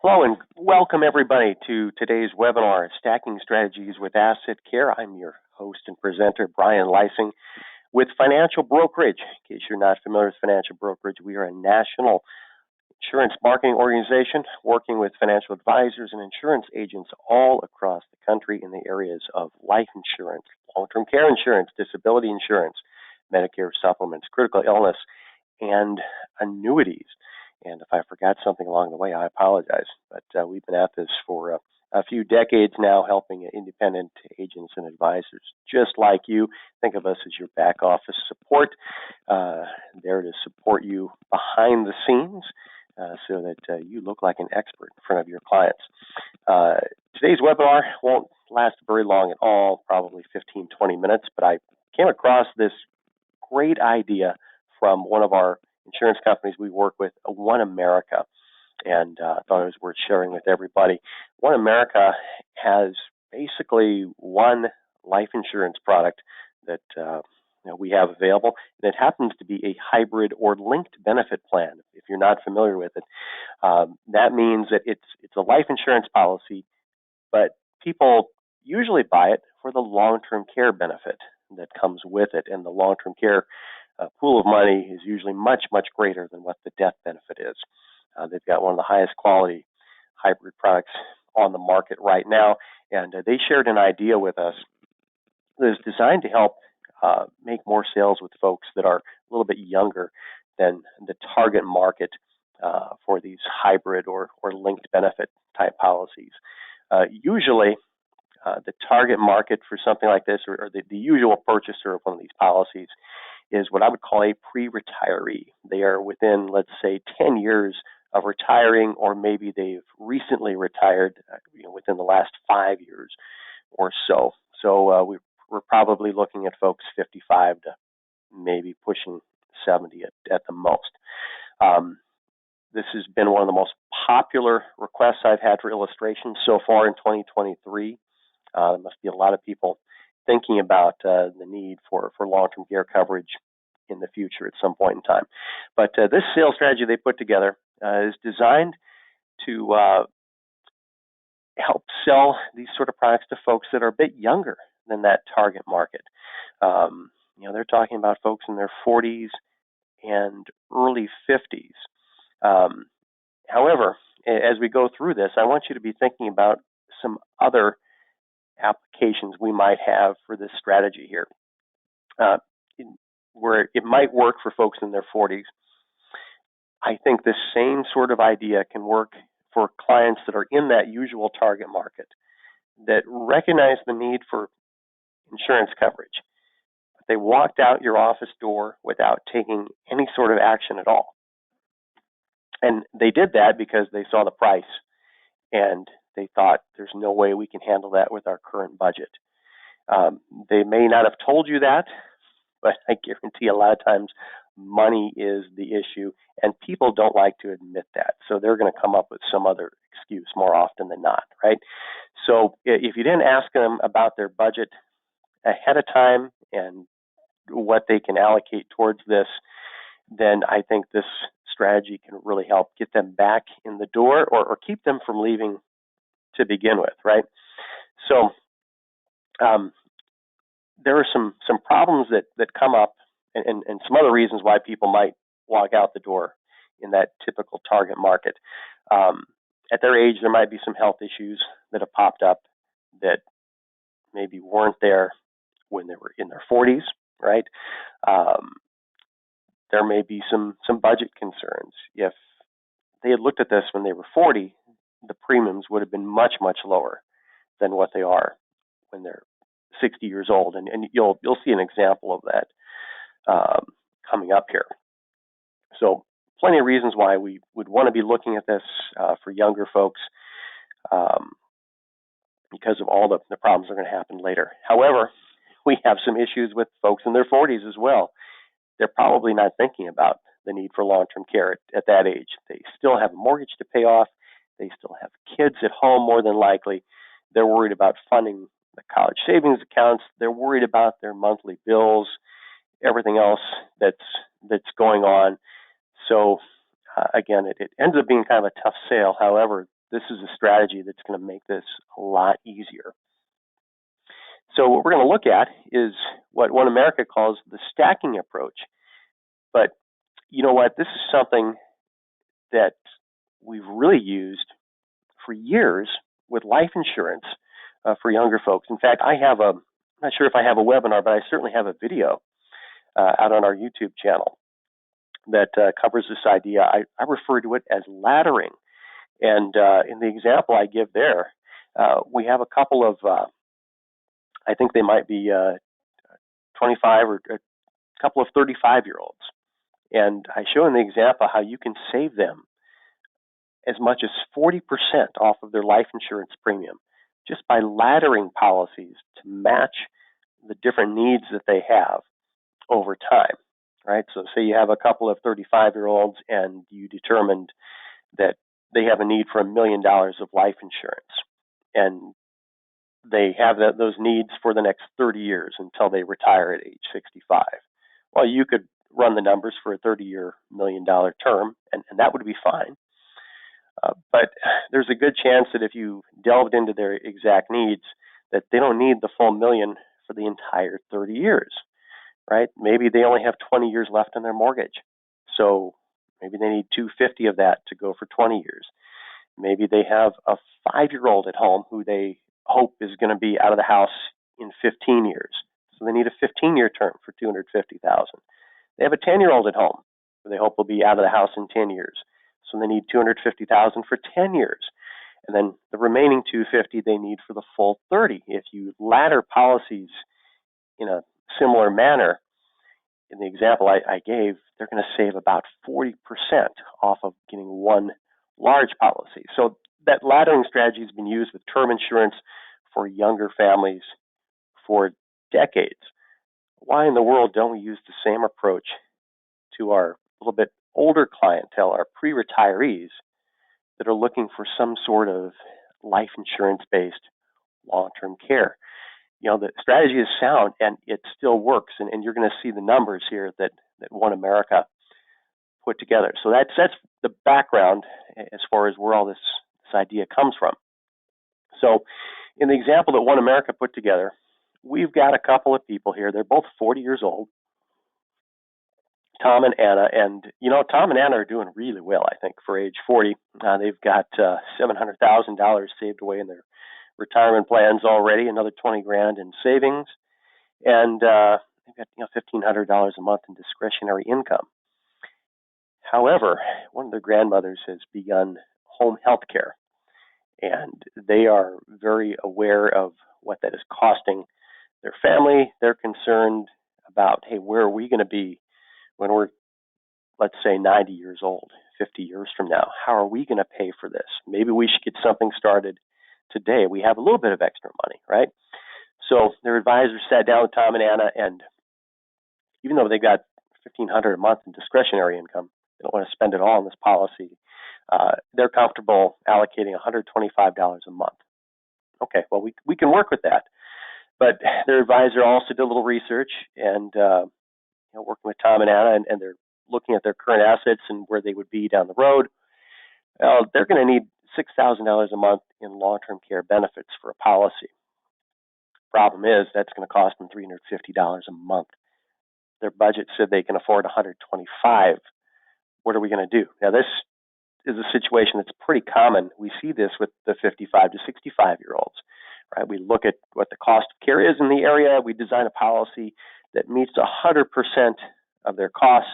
Hello and welcome everybody to today's webinar, Stacking Strategies with Asset Care. I'm your host and presenter, Brian Lysing with Financial Brokerage. In case you're not familiar with Financial Brokerage, we are a national insurance marketing organization working with financial advisors and insurance agents all across the country in the areas of life insurance, long-term care insurance, disability insurance, Medicare supplements, critical illness, and annuities. And if I forgot something along the way, I apologize. But we've been at this for a few decades now, helping independent agents and advisors just like you. Think of us as your back office support, there to support you behind the scenes so that you look like an expert in front of your clients. Today's webinar won't last very long at all, probably 15, 20 minutes, but I came across this great idea from one of our insurance companies we work with, OneAmerica, and I thought it was worth sharing with everybody. OneAmerica has basically one life insurance product that we have available, and it happens to be a hybrid or linked benefit plan. If you're not familiar with it, that means that it's a life insurance policy, but people usually buy it for the long-term care benefit that comes with it, and the long-term care pool of money is usually much, much greater than what the death benefit is. They've got one of the highest quality hybrid products on the market right now, and they shared an idea with us that is designed to help make more sales with folks that are a little bit younger than the target market for these hybrid or linked benefit type policies. Usually, the target market for something like this, or the usual purchaser of one of these policies, is what I would call a pre-retiree. They are within, let's say, 10 years of retiring, or maybe they've recently retired within the last 5 years or so. So we're probably looking at folks 55 to maybe pushing 70 at the most. This has been one of the most popular requests I've had for illustrations so far in 2023. There must be a lot of people thinking about the need for long-term care coverage in the future at some point in time. But this sales strategy they put together is designed to help sell these sort of products to folks that are a bit younger than that target market. They're talking about folks in their 40s and early 50s. However, as we go through this, I want you to be thinking about some other applications we might have for this strategy here, where it might work for folks in their 40s. I think the same sort of idea can work for clients that are in that usual target market, that recognize the need for insurance coverage. They walked out your office door without taking any sort of action at all. And they did that because they saw the price and they thought there's no way we can handle that with our current budget. They may not have told you that, but I guarantee a lot of times money is the issue, and people don't like to admit that. So they're going to come up with some other excuse more often than not, right? So if you didn't ask them about their budget ahead of time and what they can allocate towards this, then I think this strategy can really help get them back in the door, or keep them from leaving to begin with, right? So there are some problems that come up, and some other reasons why people might walk out the door in that typical target market. At their age, there might be some health issues that have popped up that maybe weren't there when they were in their 40s, right? There may be some budget concerns. If they had looked at this when they were 40, the premiums would have been much, much lower than what they are when they're 60 years old, and you'll see an example of that coming up here. So plenty of reasons why we would want to be looking at this for younger folks, because of all the problems that are going to happen later. However, we have some issues with folks in their 40s as well. They're probably not thinking about the need for long-term care at that age. They still have a mortgage to pay off. They still have kids at home, more than likely. They're worried about funding the college savings accounts. They're worried about their monthly bills, everything else that's going on. So again, it ends up being kind of a tough sale. However, this is a strategy that's going to make this a lot easier. So what we're going to look at is what OneAmerica calls the stacking approach. But you know what? This is something that we've really used for years with life insurance for younger folks. In fact, I'm not sure if I have a webinar, but I certainly have a video out on our YouTube channel that covers this idea. I refer to it as laddering. And in the example I give there, we have a couple of, I think they might be 25 or a couple of 35-year-olds. And I show in the example how you can save them as much as 40% off of their life insurance premium just by laddering policies to match the different needs that they have over time, right? So say you have a couple of 35-year-olds and you determined that they have a need for $1 million of life insurance, and they have those needs for the next 30 years until they retire at age 65. Well, you could run the numbers for a 30-year $1 million term, and that would be fine. But there's a good chance that if you delved into their exact needs, that they don't need the full $1 million for the entire 30 years, right? Maybe they only have 20 years left on their mortgage. So maybe they need $250 of that to go for 20 years. Maybe they have a 5-year-old at home who they hope is going to be out of the house in 15 years. So they need a 15-year term for $250,000. They have a 10-year-old at home who they hope will be out of the house in 10 years. So they need $250,000 for 10 years. And then the remaining $250,000 they need for the full 30. If you ladder policies in a similar manner, in the example I gave, they're going to save about 40% off of getting one large policy. So that laddering strategy has been used with term insurance for younger families for decades. Why in the world don't we use the same approach to our little bit older clientele, our pre-retirees that are looking for some sort of life insurance-based long-term care? You know, the strategy is sound and it still works, and you're going to see the numbers here that OneAmerica put together. So that's the background as far as where all this idea comes from. So in the example that OneAmerica put together, we've got a couple of people here. They're both 40 years old, Tom and Anna. And, you know, Tom and Anna are doing really well, I think, for age 40. They've got $700,000 saved away in their retirement plans already, another $20,000 in savings, and they've got $1,500 a month in discretionary income. However, one of their grandmothers has begun home health care, and they are very aware of what that is costing their family. They're concerned about, hey, where are we going to be when we're, let's say, 90 years old, 50 years from now? How are we going to pay for this? Maybe we should get something started today. We have a little bit of extra money, right? So their advisor sat down with Tom and Anna, and even though they got $1,500 a month in discretionary income, they don't want to spend it all on this policy. They're comfortable allocating $125 a month. Okay, well, we can work with that. But their advisor also did a little research and working with Tom and Anna, and they're looking at their current assets and where they would be down the road. Well, they're going to need $6,000 a month in long-term care benefits for a policy. Problem is, that's going to cost them $350 a month. Their budget said they can afford $125. What are we going to do? Now, this is a situation that's pretty common. We see this with the 55 to 65-year-olds, right? We look at what the cost of care is in the area. We design a policy that meets 100% of their costs,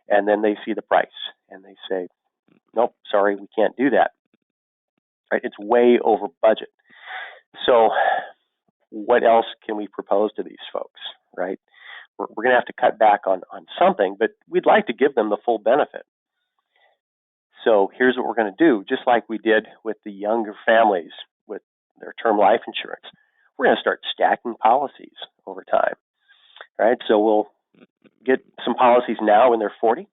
and then they see the price, and they say, nope, sorry, we can't do that. Right? It's way over budget. So what else can we propose to these folks, right? We're going to have to cut back on something, but we'd like to give them the full benefit. So here's what we're going to do, just like we did with the younger families with their term life insurance. We're going to start stacking policies over time, right? So we'll get some policies now when they're 40.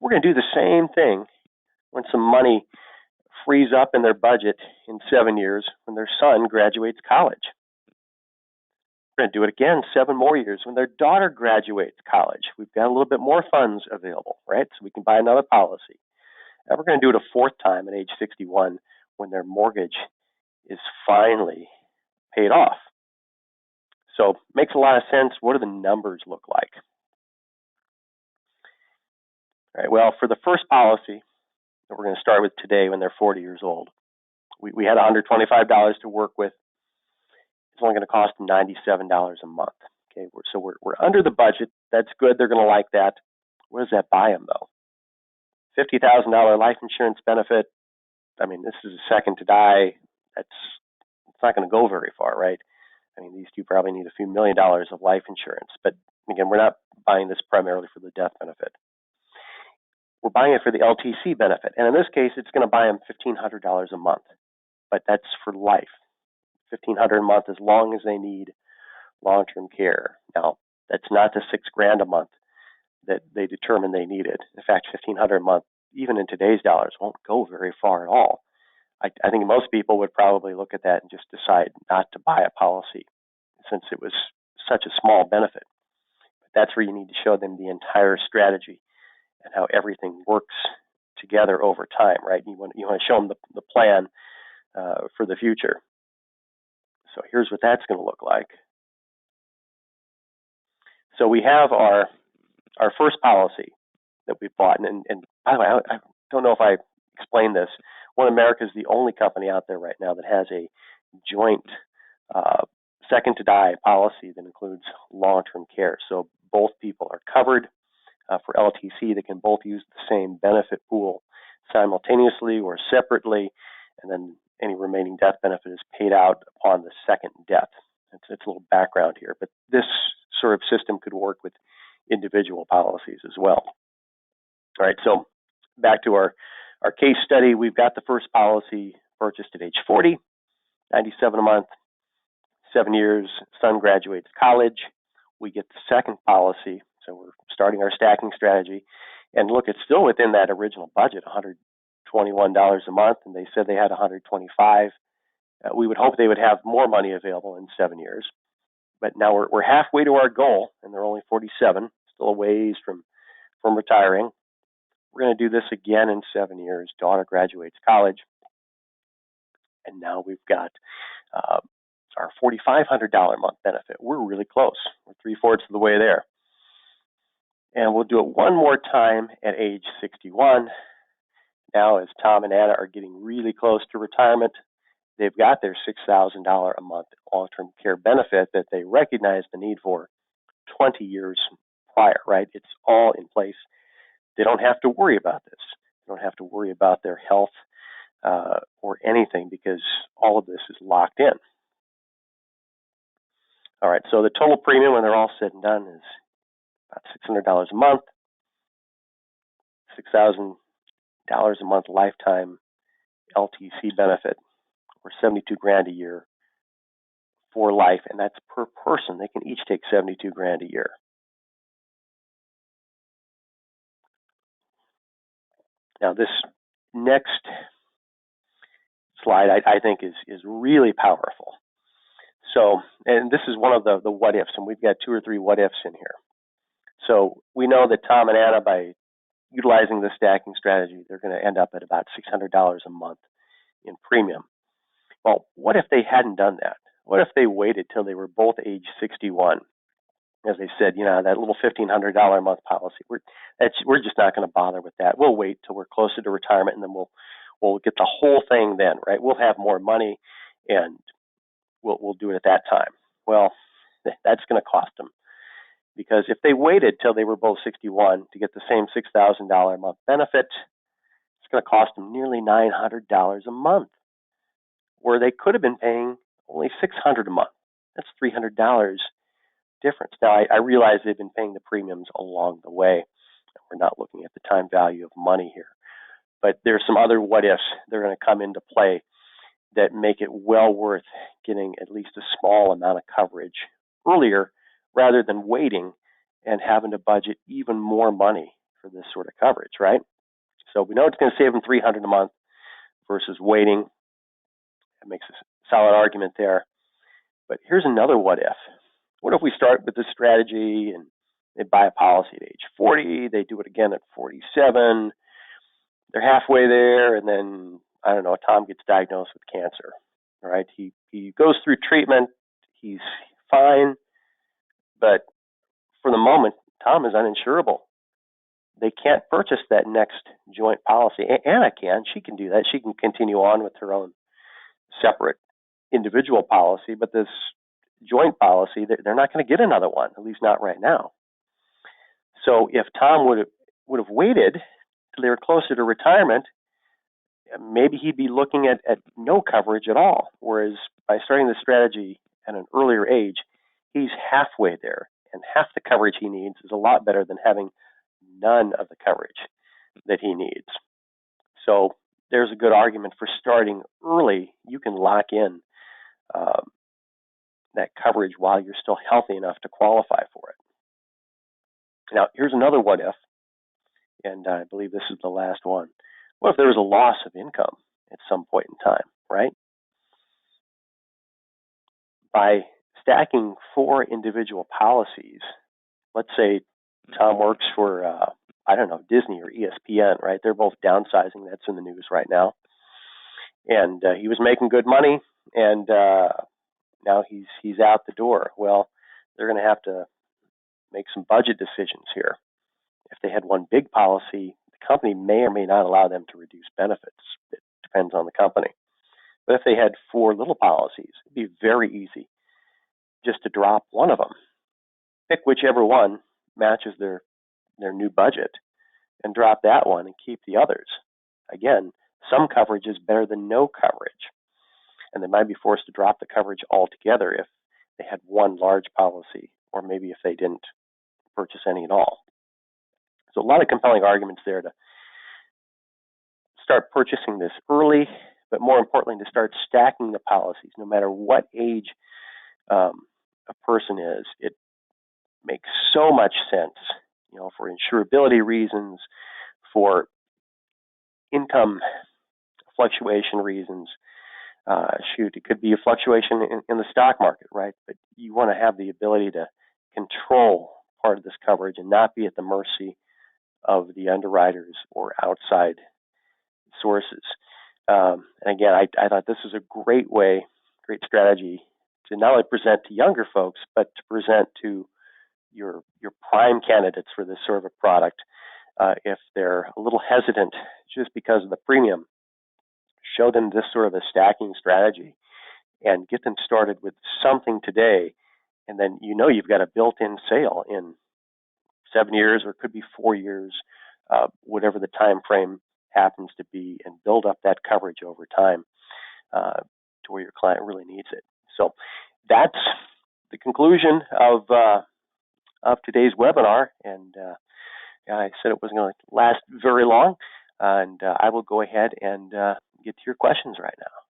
We're going to do the same thing when some money frees up in their budget in 7 years when their son graduates college. We're going to do it again 7 more years when their daughter graduates college. We've got a little bit more funds available, right? So we can buy another policy. And we're going to do it a 4th time at age 61 when their mortgage is finally paid off. So makes a lot of sense. What do the numbers look like? All right, well, for the first policy that we're going to start with today when they're 40 years old, we had $125 to work with. It's only going to cost them $97 a month. Okay, so we're under the budget. That's good. They're going to like that. What does that buy them, though? $50,000 life insurance benefit. I mean, this is a second to die. It's not going to go very far, right? I mean, these two probably need a few $1 million of life insurance. But again, we're not buying this primarily for the death benefit. We're buying it for the LTC benefit. And in this case, it's going to buy them $1,500 a month. But that's for life. $1,500 a month as long as they need long-term care. Now, that's not the $6,000 a month that they determined they needed. In fact, $1,500 a month, even in today's dollars, won't go very far at all. I think most people would probably look at that and just decide not to buy a policy since it was such a small benefit. But that's where you need to show them the entire strategy and how everything works together over time, right? You want to show them the plan for the future. So here's what that's going to look like. So we have our first policy that we bought, and by the way, I don't know if I explained this. OneAmerica is the only company out there right now that has a joint second to die policy that includes long-term care. So both people are covered for LTC. They can both use the same benefit pool simultaneously or separately, and then any remaining death benefit is paid out upon the second death. It's a little background here, but this sort of system could work with individual policies as well. All right, so back to our case study. We've got the first policy purchased at age 40, $97 a month, 7 years, son graduates college. We get the second policy, so we're starting our stacking strategy. And look, it's still within that original budget, $121 a month, and they said they had $125. We would hope they would have more money available in 7 years. But now we're halfway to our goal, and they're only 47, still a ways from retiring. We're going to do this again in 7 years. Daughter graduates college. And now we've got our $4,500 a month benefit. We're really close. We're 3/4 of the way there. And we'll do it one more time at age 61. Now, as Tom and Anna are getting really close to retirement, they've got their $6,000 a month long-term care benefit that they recognize the need for 20 years prior, right? It's all in place. They don't have to worry about this. They don't have to worry about their health or anything because all of this is locked in. All right, so the total premium when they're all said and done is about $600 a month, $6,000 a month lifetime LTC benefit, or $72,000 a year for life, and that's per person. They can each take $72,000 a year. Now, this next slide I think is really powerful. So, and this is one of the what ifs, and we've got 2 or 3 what ifs in here. So we know that Tom and Anna, by utilizing the stacking strategy, they're going to end up at about $600 a month in premium. Well, what if they hadn't done that? What if they waited till they were both age 61? As they said, that little $1,500 a month policy, we're just not going to bother with that. We'll wait till we're closer to retirement, and then we'll get the whole thing then, right? We'll have more money, and we'll do it at that time. Well, that's going to cost them, because if they waited till they were both 61 to get the same $6,000 a month benefit, it's going to cost them nearly $900 a month, where they could have been paying only $600 a month. That's $300 difference. Now, I realize they've been paying the premiums along the way. We're not looking at the time value of money here. But there's some other what-ifs that are going to come into play that make it well worth getting at least a small amount of coverage earlier rather than waiting and having to budget even more money for this sort of coverage, right? So we know it's going to save them $300 a month versus waiting. That makes a solid argument there. But here's another what-if. What if we start with this strategy and they buy a policy at age 40, they do it again at 47, they're halfway there, and then I don't know, Tom gets diagnosed with cancer, right? He goes through treatment, he's fine, but for the moment, Tom is uninsurable. They can't purchase that next joint policy. Anna can. She can do that. She can continue on with her own separate individual policy, but this joint policy, they're not going to get another one, at least not right now. So if Tom would have waited till they were closer to retirement, maybe he'd be looking at no coverage at all. Whereas by starting the strategy at an earlier age, he's halfway there, and half the coverage he needs is a lot better than having none of the coverage that he needs. So there's a good argument for starting early. You can lock in that coverage while you're still healthy enough to qualify for it. Now, here's another what if, and I believe this is the last one. What if there was a loss of income at some point in time, right? By stacking 4 individual policies, let's say Tom works for, I don't know, Disney or ESPN, right? They're both downsizing. That's in the news right now. And he was making good money, and now he's out the door. Well, they're going to have to make some budget decisions here. If they had one big policy, the company may or may not allow them to reduce benefits. It depends on the company. But if they had 4 little policies, it'd be very easy just to drop one of them. Pick whichever one matches their new budget and drop that one and keep the others. Again, some coverage is better than no coverage. And they might be forced to drop the coverage altogether if they had one large policy, or maybe if they didn't purchase any at all. So a lot of compelling arguments there to start purchasing this early, but more importantly, to start stacking the policies. No matter what age a person is, it makes so much sense, for insurability reasons, for income fluctuation reasons. It could be a fluctuation in the stock market, right? But you want to have the ability to control part of this coverage and not be at the mercy of the underwriters or outside sources. And again, I thought this was a great strategy to not only present to younger folks, but to present to your prime candidates for this sort of a product. If they're a little hesitant just because of the premium, show them this sort of a stacking strategy and get them started with something today. And then you've got a built-in sale in 7 years, or it could be 4 years, whatever the time frame happens to be, and build up that coverage over time to where your client really needs it. So that's the conclusion of today's webinar. And I said it wasn't going to last very long, and I will go ahead and get to your questions right now.